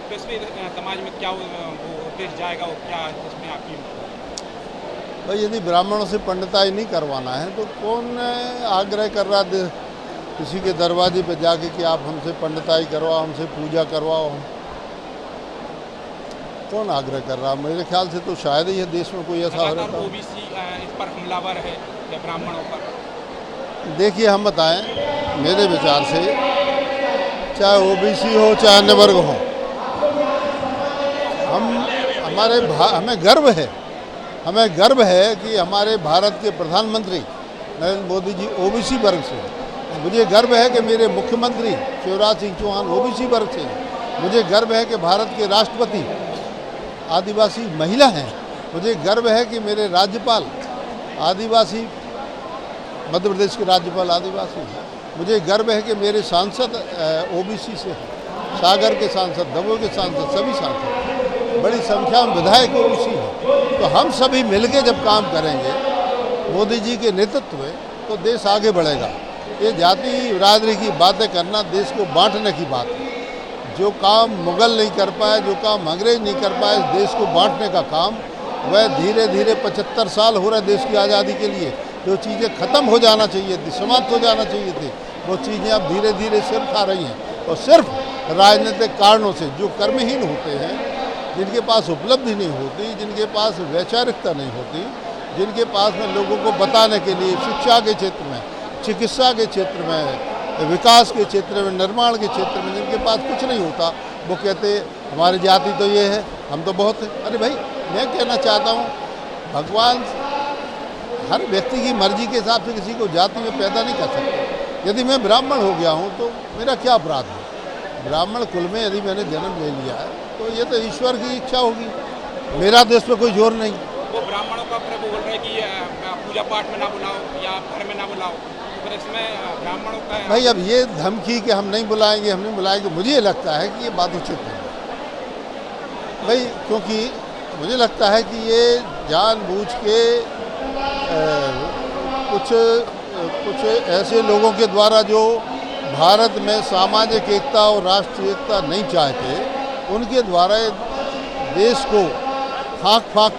तो इसमें समाज में क्या वो उद्देश्य जाएगा, वो क्या इसमें आपकी? भाई यदि ब्राह्मणों से पंडिताई नहीं करवाना है तो कौन आग्रह कर रहा किसी के दरवाजे पे जाके कि आप हमसे पंडिताई करवाओ, हमसे पूजा करवाओ? कौन आग्रह कर रहा? मेरे ख्याल से तो शायद ही है देश में कोई ऐसा हो रहा था। ओबीसी इस पर हमलावर है या ब्राह्मणों पर? देखिए, हम बताएं, मेरे विचार से चाहे ओबीसी हो चाहे अन्य वर्ग हो, हमें गर्व है कि हमारे भारत के प्रधानमंत्री नरेंद्र मोदी जी ओबीसी वर्ग से हैं। मुझे गर्व है कि मेरे मुख्यमंत्री शिवराज सिंह चौहान ओबीसी वर्ग से हैं। मुझे गर्व है कि भारत के राष्ट्रपति आदिवासी महिला हैं। मुझे गर्व है कि मेरे राज्यपाल आदिवासी, मध्य प्रदेश के राज्यपाल आदिवासी हैं। मुझे गर्व है कि मेरे सांसद ओबीसी से हैं। सागर के सांसद, दमोह के सांसद, सभी सांसद, बड़ी संख्या में विधायक ओबीसी हैं। तो हम सभी मिलकर जब काम करेंगे मोदी जी के नेतृत्व में तो देश आगे बढ़ेगा। ये जाति बिरादरी की बातें करना देश को बांटने की बात है। जो काम मुगल नहीं कर पाए, जो काम अंग्रेज नहीं कर पाए, देश को बांटने का काम, वह धीरे धीरे 75 साल हो रहे देश की आज़ादी के लिए। जो चीज़ें ख़त्म हो जाना चाहिए थी, समाप्त हो जाना चाहिए थी, वो चीज़ें अब धीरे धीरे सिर खा रही हैं। और सिर्फ राजनीतिक कारणों से जो कर्महीन होते हैं, जिनके पास उपलब्धि नहीं होती, जिनके पास वैचारिकता नहीं होती, जिनके पास में लोगों को बताने के लिए शिक्षा के क्षेत्र में, चिकित्सा के क्षेत्र में, विकास के क्षेत्र में, निर्माण के क्षेत्र में जिनके पास कुछ नहीं होता, वो कहते हमारी जाति तो ये है, हम तो बहुत है। अरे भाई, मैं कहना चाहता हूँ, भगवान हर व्यक्ति की मर्जी के हिसाब से किसी को जाति में पैदा नहीं कर सकते। यदि मैं ब्राह्मण हो गया हूँ तो मेरा क्या अपराध है? ब्राह्मण कुल में यदि मैंने जन्म ले लिया है तो ये तो ईश्वर की इच्छा होगी, मेरा तो इस पर कोई जोर नहीं। वो ब्राह्मणों का प्रभु बोल रहे हैं कि पूजा पाठ में ना बुलाओ या घर में ना बुलाओ, तो इसमें ब्राह्मणों का भाई अब ये धमकी कि हम नहीं बुलाएंगे, मुझे ये लगता है कि ये बात उचित नहीं भाई, क्योंकि मुझे लगता है कि ये जानबूझ के कुछ ऐसे लोगों के द्वारा जो भारत में सामाजिक एकता और राष्ट्रीय एकता नहीं चाहते, उनके द्वारा देश को फाँक